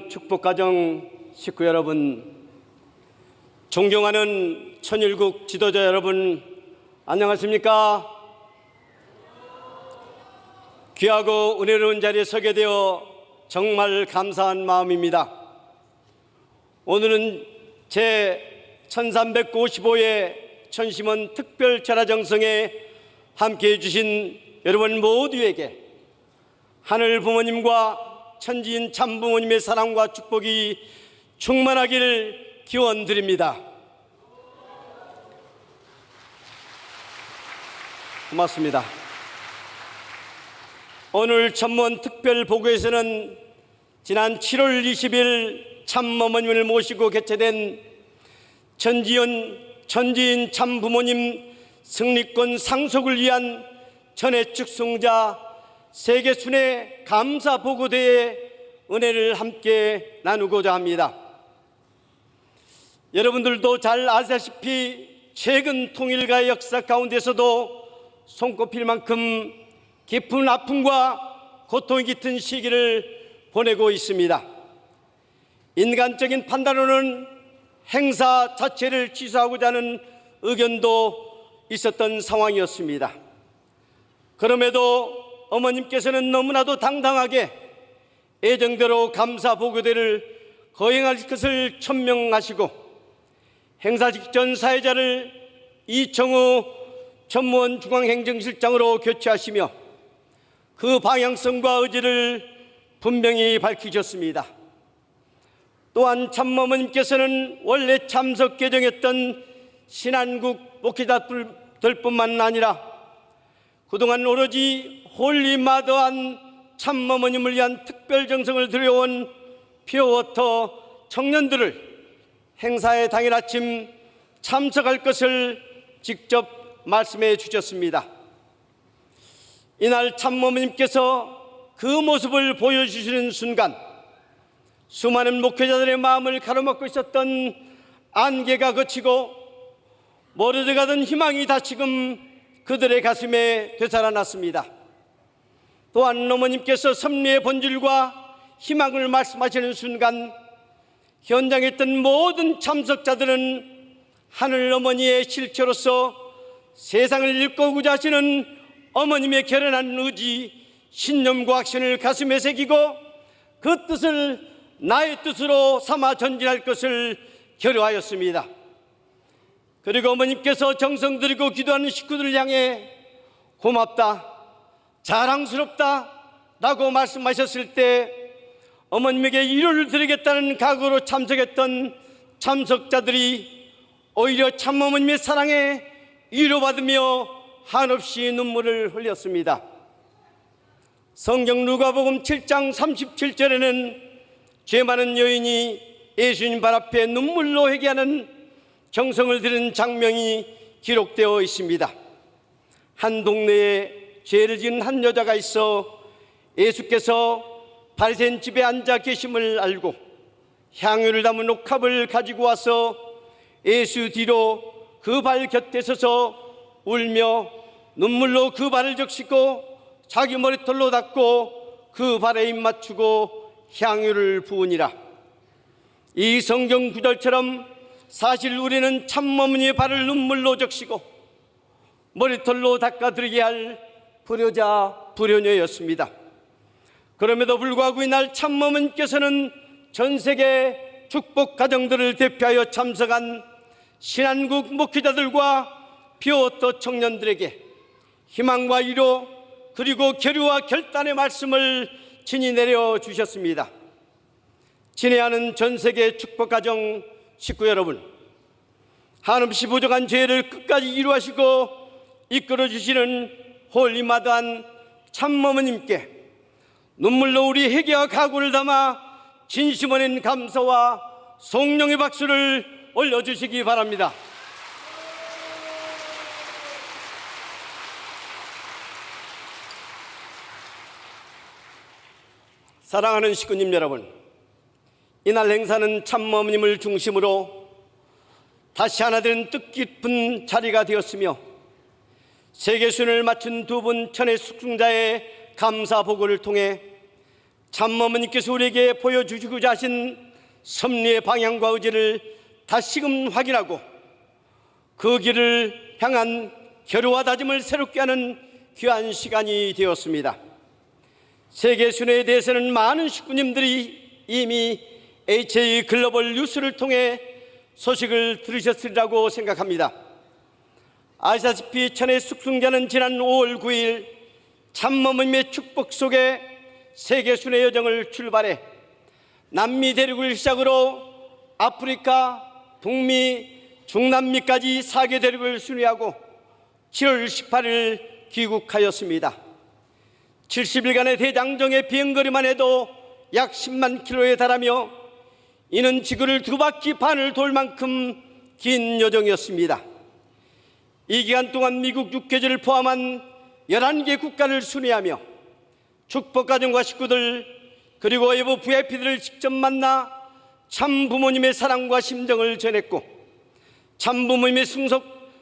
축복가정 식구 여러분, 존경하는 천일국 지도자 여러분, 안녕하십니까? 귀하고 은혜로운 자리에 서게 되어 정말 감사한 마음입니다. 오늘은 제 1355회 천심원 특별철야정성에 함께해 주신 여러분 모두에게 하늘 부모님과 천지인 참부모님의 사랑과 축복이 충만하길 기원드립니다. 고맙습니다. 오늘 천문 특별보고에서는 지난 7월 20일 참어머님을 모시고 개최된 천지인 참부모님 승리권 상속을 위한 전해축성자 세계순회 감사보고대회 은혜를 함께 나누고자 합니다. 여러분들도 잘 아시다시피 최근 통일가의 역사 가운데서도 손꼽힐 만큼 깊은 아픔과 고통이 깃든 시기를 보내고 있습니다. 인간적인 판단으로는 행사 자체를 취소하고자 하는 의견도 있었던 상황이었습니다. 그럼에도 어머님께서는 너무나도 당당하게 예정대로 감사보고대를 거행할 것을 천명하시고 행사 직전 사회자를 이청우 천무원 중앙행정실장으로 교체하시며 그 방향성과 의지를 분명히 밝히셨습니다. 또한 참어머님께서는 원래 참석 예정했던 신안국 목회자들뿐만 아니라 그동안 오로지 홀리마더한 참어머님을 위한 특별정성을 들여온 피어워터 청년들을 행사의 당일 아침 참석할 것을 직접 말씀해 주셨습니다. 이날 참어머님께서 그 모습을 보여주시는 순간 수많은 목회자들의 마음을 가로막고 있었던 안개가 걷히고 멀어져가던 희망이 다시금 그들의 가슴에 되살아났습니다. 또한 어머님께서 섭리의 본질과 희망을 말씀하시는 순간 현장에 있던 모든 참석자들은 하늘 어머니의 실체로서 세상을 일구고자 하시는 어머님의 결연한 의지, 신념과 액션을 가슴에 새기고 그 뜻을 나의 뜻으로 삼아 전진할 것을 결의하였습니다. 그리고 어머님께서 정성 들이고 기도하는 식구들을 향해 고맙다, 자랑스럽다 라고 말씀하셨을 때 어머님에게 위로를 드리겠다는 각오로 참석했던 참석자들이 오히려 참어머님의 사랑에 위로받으며 한없이 눈물을 흘렸습니다. 성경 누가복음 7장 37절에는 죄 많은 여인이 예수님 발 앞에 눈물로 회개하는 정성을 들인 장면이 기록되어 있습니다. 한 동네에 죄를 지은 한 여자가 있어 예수께서 바리새인 집에 앉아 계심을 알고 향유를 담은 옥합을 가지고 와서 예수 뒤로 그 발 곁에 서서 울며 눈물로 그 발을 적시고 자기 머리털로 닦고 그 발에 입 맞추고 향유를 부으니라. 이 성경 구절처럼 사실 우리는 참어머니의 발을 눈물로 적시고 머리털로 닦아드리게 할 불효자 불효녀였습니다. 그럼에도 불구하고 이날 참어머니께서는 전 세계 축복 가정들을 대표하여 참석한 신안국 목회자들과 피어워터 청년들에게 희망과 위로 그리고 결의와 결단의 말씀을 친히 내려주셨습니다. 친애하는 전 세계 축복 가정 식구 여러분, 한없이 부족한 죄를 끝까지 이루하시고 이끌어주시는 홀리마다한 참어머님께 눈물로 우리 회개와 각오를 담아 진심 어린 감사와 성령의 박수를 올려주시기 바랍니다. 사랑하는 식구님 여러분, 이날 행사는 참어머님을 중심으로 다시 하나 되는 뜻깊은 자리가 되었으며 세계순을 마친 두 분 천의 숙중자의 감사 보고를 통해 참어머니께서 우리에게 보여주시고자 하신 섭리의 방향과 의지를 다시금 확인하고 그 길을 향한 결의와 다짐을 새롭게 하는 귀한 시간이 되었습니다. 세계 순회에 대해서는 많은 식구님들이 이미 HA 글로벌 뉴스를 통해 소식을 들으셨으리라고 생각합니다. 아시다시피 천의 숙승자는 지난 5월 9일 참어머님의 축복 속에 세계 순회 여정을 출발해 남미 대륙을 시작으로 아프리카, 북미, 중남미까지 4개 대륙을 순회하고 7월 18일 귀국하였습니다. 70일간의 대장정의 비행거리만 해도 약 10만 킬로에 달하며 이는 지구를 2바퀴 반을 돌 만큼 긴 여정이었습니다. 이 기간 동안 미국 6개주를 포함한 11개 국가를 순회하며 축복가정과 식구들 그리고 외부 VIP들을 직접 만나 참부모님의 사랑과 심정을 전했고 참부모님의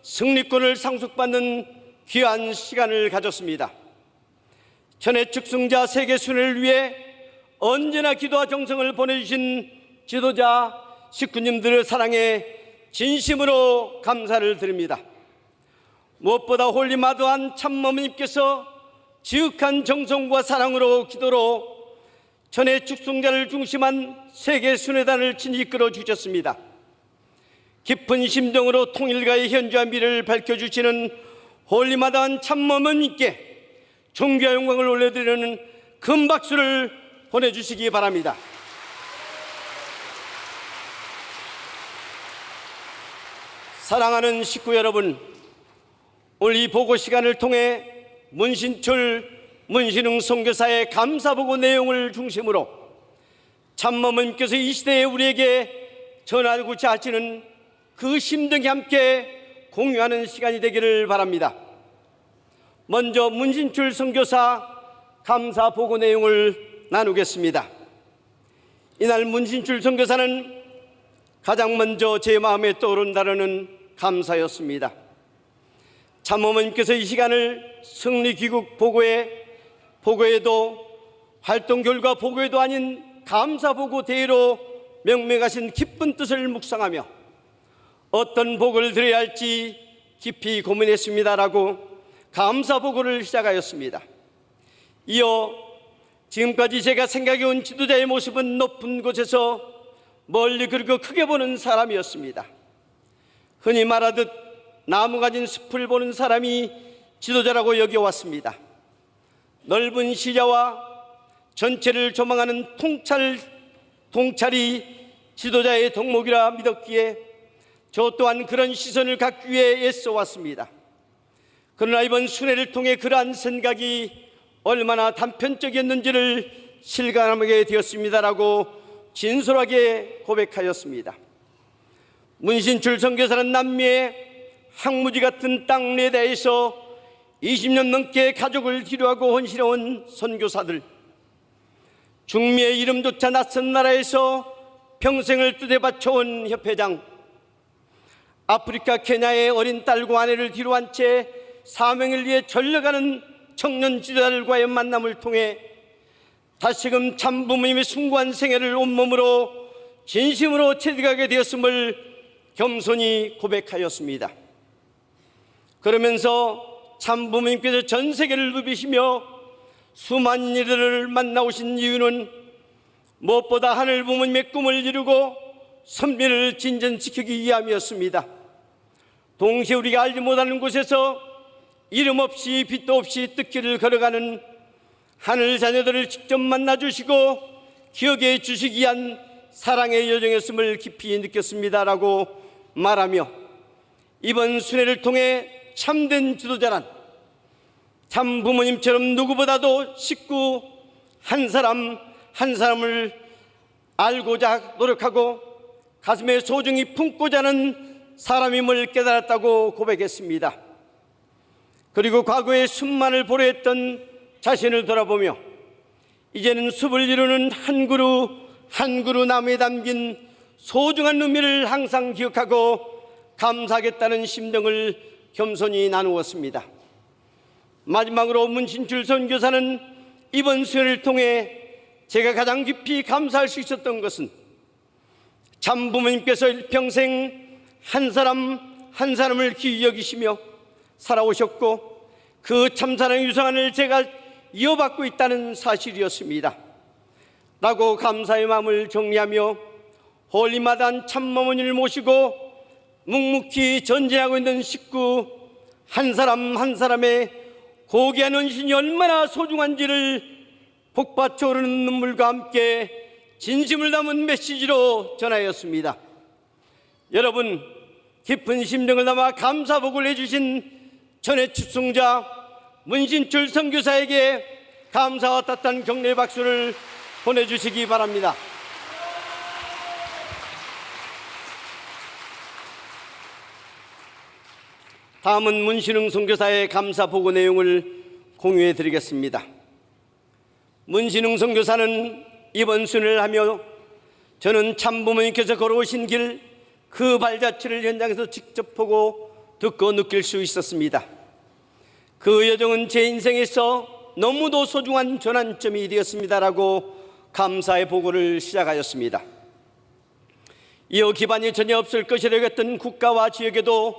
승리권을 상속받는 귀한 시간을 가졌습니다. 천의 축승자 세계 순회를 위해 언제나 기도와 정성을 보내주신 지도자 식구님들의 사랑에 진심으로 감사를 드립니다. 무엇보다 홀리마더한 참어머님께서 지극한 정성과 사랑으로 기도로 천의 축승자를 중심한 세계 순회단을 친히 이끌어 주셨습니다. 깊은 심정으로 통일가의 현주와 미래를 밝혀주시는 홀리마더한 참어머님께 존귀와 영광을 올려드리는 큰 박수를 보내주시기 바랍니다. 사랑하는 식구 여러분, 오늘 이 보고 시간을 통해 문신웅 선교사의 감사보고 내용을 중심으로 참어머님께서 이 시대에 우리에게 전하고자 하시는 그 심정이 함께 공유하는 시간이 되기를 바랍니다. 먼저 문신출 선교사 감사보고 내용을 나누겠습니다. 이날 문신출 선교사는 가장 먼저 제 마음에 떠오른다는 감사였습니다. 참어머님께서 이 시간을 승리귀국 보고에도 활동 결과 보고에도 아닌 감사보고 대회로 명명하신 기쁜 뜻을 묵상하며 어떤 보고를 드려야 할지 깊이 고민했습니다라고 감사보고를 시작하였습니다. 이어 지금까지 제가 생각해온 지도자의 모습은 높은 곳에서 멀리 그리고 크게 보는 사람이었습니다. 흔히 말하듯 나무 가진 숲을 보는 사람이 지도자라고 여겨왔습니다. 넓은 시야와 전체를 조망하는 통찰이 지도자의 덕목이라 믿었기에 저 또한 그런 시선을 갖기 위해 애써왔습니다. 그러나 이번 순회를 통해 그러한 생각이 얼마나 단편적이었는지를 실감하게 되었습니다라고 진솔하게 고백하였습니다. 문신출 선교사는 남미의 항무지 같은 땅에 대해서 20년 넘게 가족을 뒤로하고 헌신해온 선교사들, 중미의 이름조차 낯선 나라에서 평생을 뜻에 바쳐온 협회장, 아프리카 케냐의 어린 딸과 아내를 뒤로한 채 사명을 위해 전력하는 청년 지도자들과의 만남을 통해 다시금 참부모님의 숭고한 생애를 온몸으로 진심으로 체득하게 되었음을 겸손히 고백하였습니다. 그러면서 참부모님께서 전 세계를 누비시며 수많은 이들을 만나오신 이유는 무엇보다 하늘 부모님의 꿈을 이루고 선비를 진전시키기 위함이었습니다. 동시에 우리가 알지 못하는 곳에서 이름 없이 빛도 없이 뜻길을 걸어가는 하늘 자녀들을 직접 만나주시고 기억해 주시기 위한 사랑의 여정이었음을 깊이 느꼈습니다라고 말하며 이번 순회를 통해 참된 지도자란 참 부모님처럼 누구보다도 식구 한 사람 한 사람을 알고자 노력하고 가슴에 소중히 품고자 하는 사람임을 깨달았다고 고백했습니다. 그리고 과거의 숲만을 보려했던 자신을 돌아보며 이제는 숲을 이루는 한 그루 나무에 담긴 소중한 의미를 항상 기억하고 감사하겠다는 심정을 겸손히 나누었습니다. 마지막으로 문신출 선교사는 이번 수련을 통해 제가 가장 깊이 감사할 수 있었던 것은 참부모님께서 일평생 한 사람 한 사람을 귀히 여기시며 살아오셨고 그 참사랑의 유산을 제가 이어받고 있다는 사실이었습니다. 라고 감사의 마음을 정리하며 홀리마다한 참어머니를 모시고 묵묵히 전진하고 있는 식구 한 사람 한 사람의 고귀한 헌신이 얼마나 소중한지를 복받쳐 오르는 눈물과 함께 진심을 담은 메시지로 전하였습니다. 여러분, 깊은 심령을 담아 감사복을 해주신 전해 축성자 문신출 선교사에게 감사와 따뜻한 격려의 박수를 보내주시기 바랍니다. 다음은 문신흥 선교사의 감사 보고 내용을 공유해 드리겠습니다. 문신흥 선교사는 이번 순회를 하며 저는 참부모님께서 걸어오신 길 그 발자취를 현장에서 직접 보고 듣고 느낄 수 있었습니다. 그 여정은 제 인생에서 너무도 소중한 전환점이 되었습니다라고 감사의 보고를 시작하였습니다. 이어 기반이 전혀 없을 것이라고 했던 국가와 지역에도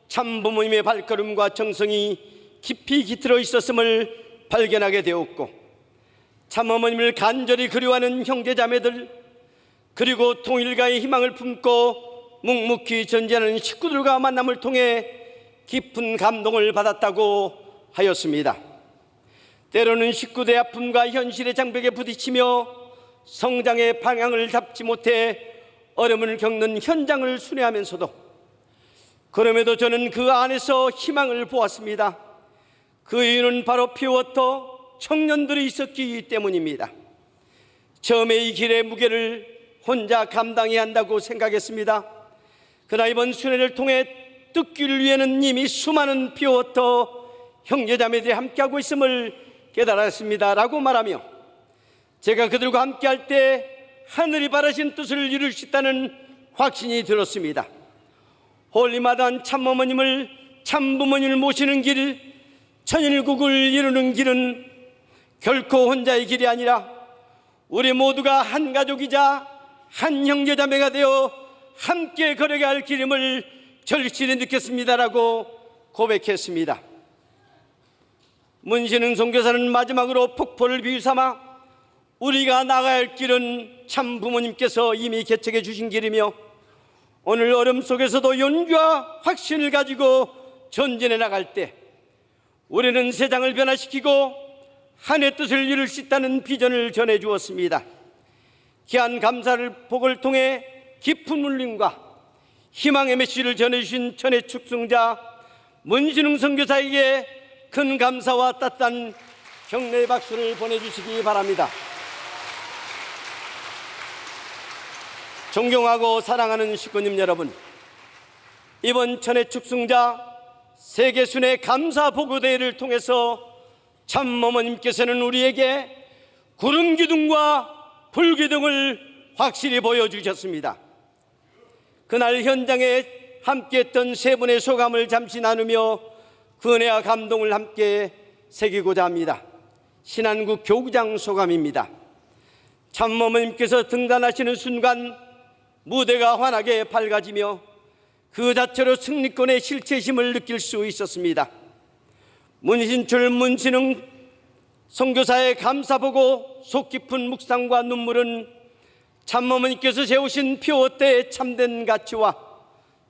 참부모님의 발걸음과 정성이 깊이 깃들어 있었음을 발견하게 되었고 참어머님을 간절히 그리워하는 형제자매들 그리고 통일가의 희망을 품고 묵묵히 전진하는 식구들과 만남을 통해 깊은 감동을 받았다고 하였습니다. 때로는 식구들의 아픔과 현실의 장벽에 부딪히며 성장의 방향을 잡지 못해 어려움을 겪는 현장을 순회하면서도 그럼에도 저는 그 안에서 희망을 보았습니다. 그 이유는 바로 피워터 청년들이 있었기 때문입니다. 처음에 이 길의 무게를 혼자 감당해야 한다고 생각했습니다. 그러나 이번 순회를 통해 듣기를 위해는 이미 수많은 피워터 형제자매들이 함께하고 있음을 깨달았습니다 라고 말하며 제가 그들과 함께할 때 하늘이 바라신 뜻을 이룰 수 있다는 확신이 들었습니다. 홀리마다한 참어머님을 참부모님을 모시는 길, 천일국을 이루는 길은 결코 혼자의 길이 아니라 우리 모두가 한 가족이자 한 형제자매가 되어 함께 걸어가야 할 길임을 절실히 느꼈습니다라고 고백했습니다. 문신흥 선교사는 마지막으로 폭포를 비유삼아 우리가 나가야 할 길은 참 부모님께서 이미 개척해 주신 길이며 오늘 어려움 속에서도 용기와 확신을 가지고 전진해 나갈 때 우리는 세상을 변화시키고 하나님의 뜻을 이룰 수 있다는 비전을 전해 주었습니다. 귀한 감사를 복을 통해 깊은 울림과 희망의 메시지를 전해주신 천의 축성자 문신흥 선교사에게 큰 감사와 따뜻한 격려의 박수를 보내주시기 바랍니다. 존경하고 사랑하는 식구님 여러분, 이번 천의 축성자 세계순회 감사 보고대회를 통해서 참어머님께서는 우리에게 구름기둥과 불기둥을 확실히 보여주셨습니다. 그날 현장에 함께했던 세 분의 소감을 잠시 나누며 그 은혜와 감동을 함께 새기고자 합니다. 신안국 교구장 소감입니다. 참어머님께서 등단하시는 순간 무대가 환하게 밝아지며 그 자체로 승리권의 실체심을 느낄 수 있었습니다. 문신출 문신흥 선교사의 감사보고 속 깊은 묵상과 눈물은 참어머니께서 세우신 피오대의 참된 가치와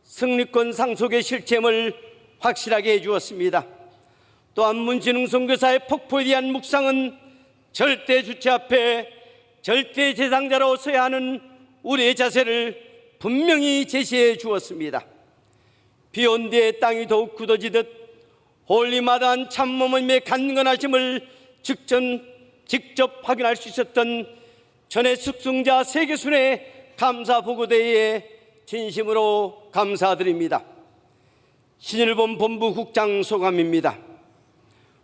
승리권 상속의 실체임을 확실하게 해주었습니다. 또한 문신흥 선교사의 폭포에 대한 묵상은 절대 주체 앞에 절대 대상자로 서야 하는 우리의 자세를 분명히 제시해 주었습니다. 비온 뒤에 땅이 더욱 굳어지듯 홀리마다한 참어머님의 강건하심을 직접 확인할 수 있었던 전의 숙성자 세계순회 감사보고대회에 진심으로 감사드립니다. 신일본 본부 국장 소감입니다.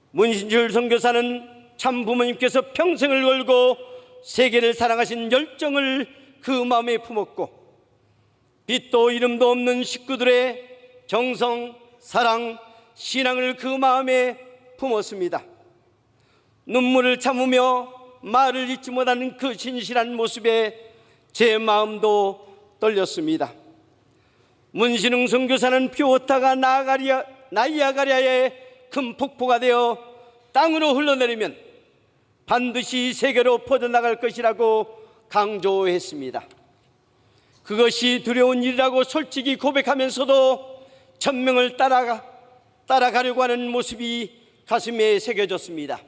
문신출 선교사는 참부모님께서 평생을 걸고 세계를 사랑하신 열정을 그 마음에 품었고 빛도 이름도 없는 식구들의 정성, 사랑, 신앙을 그 마음에 품었습니다. 눈물을 참으며 말을 잇지 못하는 그 진실한 모습에 제 마음도 떨렸습니다. 문신흥 선교사는 피오타가 나이아가리아의 큰 폭포가 되어 땅으로 흘러내리면 반드시 세계로 퍼져나갈 것이라고 강조했습니다. 그것이 두려운 일이라고 솔직히 고백하면서도 천명을 따라가려고 하는 모습이 가슴에 새겨졌습니다.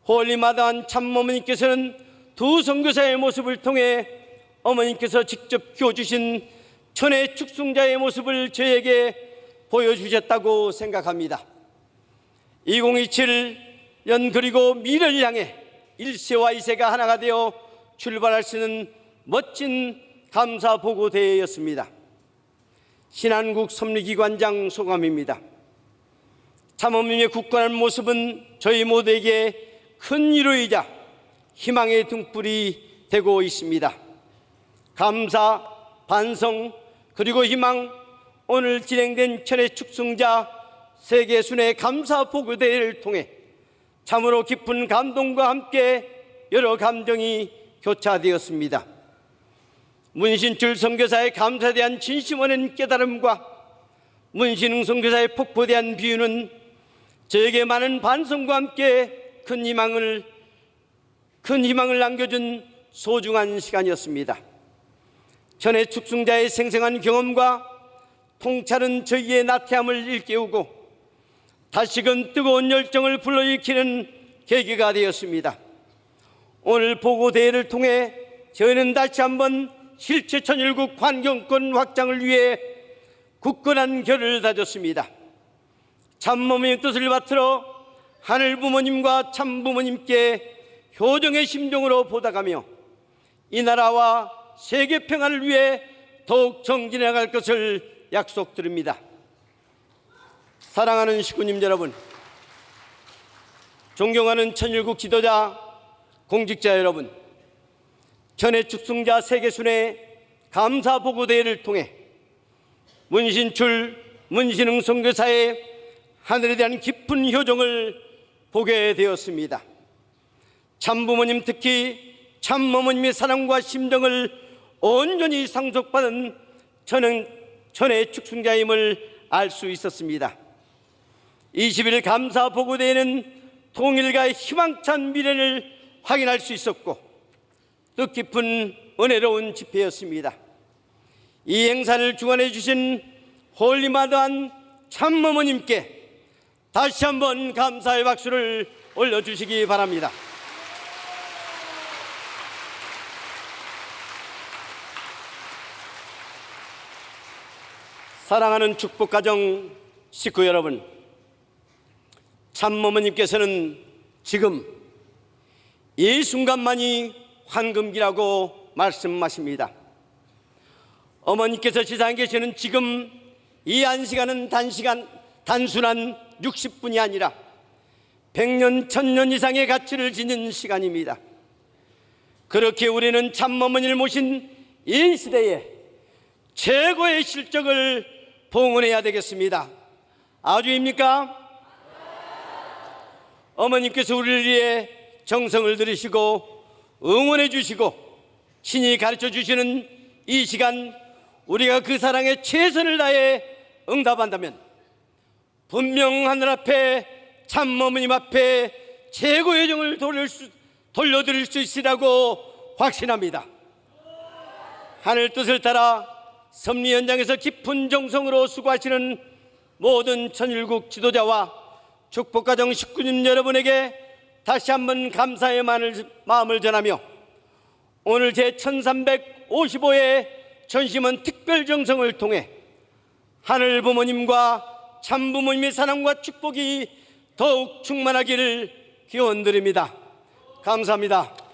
홀리마다한 참어머니께서는 두 선교사의 모습을 통해 어머니께서 직접 키워주신 천의 축성자의 모습을 저에게 보여주셨다고 생각합니다. 2027년 그리고 미래를 향해 1세와 2세가 하나가 되어 출발할 수 있는 멋진 감사보고대회였습니다. 신한국 섭리기관장 소감입니다. 참어머니의 굳건한 모습은 저희 모두에게 큰 위로이자 희망의 등불이 되고 있습니다. 감사, 반성, 그리고 희망, 오늘 진행된 천의 축성자 세계순회 감사보고대회를 통해 참으로 깊은 감동과 함께 여러 감정이 교차되었습니다. 문신출 선교사의 감사에 대한 진심 어린 깨달음과 문신흥 선교사의 폭포에 대한 비유는 저에게 많은 반성과 함께 큰 희망을 남겨준 소중한 시간이었습니다. 천의 축성자의 생생한 경험과 통찰은 저희의 나태함을 일깨우고 다시금 뜨거운 열정을 불러일으키는 계기가 되었습니다. 오늘 보고대회를 통해 저희는 다시 한번 실제 천일국 환경권 확장을 위해 굳건한 결을 다졌습니다. 참모님의 뜻을 받들어 하늘 부모님과 참 부모님께 효정의 심정으로 보답하며 이 나라와 세계 평화를 위해 더욱 정진해 나갈 것을 약속드립니다. 사랑하는 식구님 여러분, 존경하는 천일국 지도자, 공직자 여러분, 천의 축성자 세계순회 감사보고대회를 통해 문신출, 문신흥 선교사의 하늘에 대한 깊은 효정을 보게 되었습니다. 참부모님, 특히 참어머님의 사랑과 심정을 온전히 상속받은 천의 축성자임을 알 수 있었습니다. 20일 감사보고대회는 통일과 희망찬 미래를 확인할 수 있었고 뜻깊은 은혜로운 집회였습니다. 이 행사를 주관해 주신 홀리마다한 참어머님께 다시 한번 감사의 박수를 올려주시기 바랍니다. 사랑하는 축복가정 식구 여러분, 참어머님께서는 지금 이 순간만이 황금기라고 말씀하십니다. 어머니께서 지상에 계시는 지금 이 한 시간은 단순한 60분이 아니라 100년, 1000년 이상의 가치를 지닌 시간입니다. 그렇게 우리는 참어머니를 모신 이 시대에 최고의 실적을 봉헌해야 되겠습니다. 아주입니까? 어머님께서 우리를 위해 정성을 들이시고 응원해 주시고 친히 가르쳐 주시는 이 시간, 우리가 그 사랑에 최선을 다해 응답한다면 분명 하늘 앞에 참어머님 앞에 최고의 정을 돌려드릴 수 있으리라고 확신합니다. 하늘 뜻을 따라 섭리 현장에서 깊은 정성으로 수고하시는 모든 천일국 지도자와 축복가정 식구님 여러분에게 다시 한번 감사의 마음을 전하며 오늘 제1355회 전심원 특별 정성을 통해 하늘 부모님과 참 부모님의 사랑과 축복이 더욱 충만하기를 기원드립니다. 감사합니다.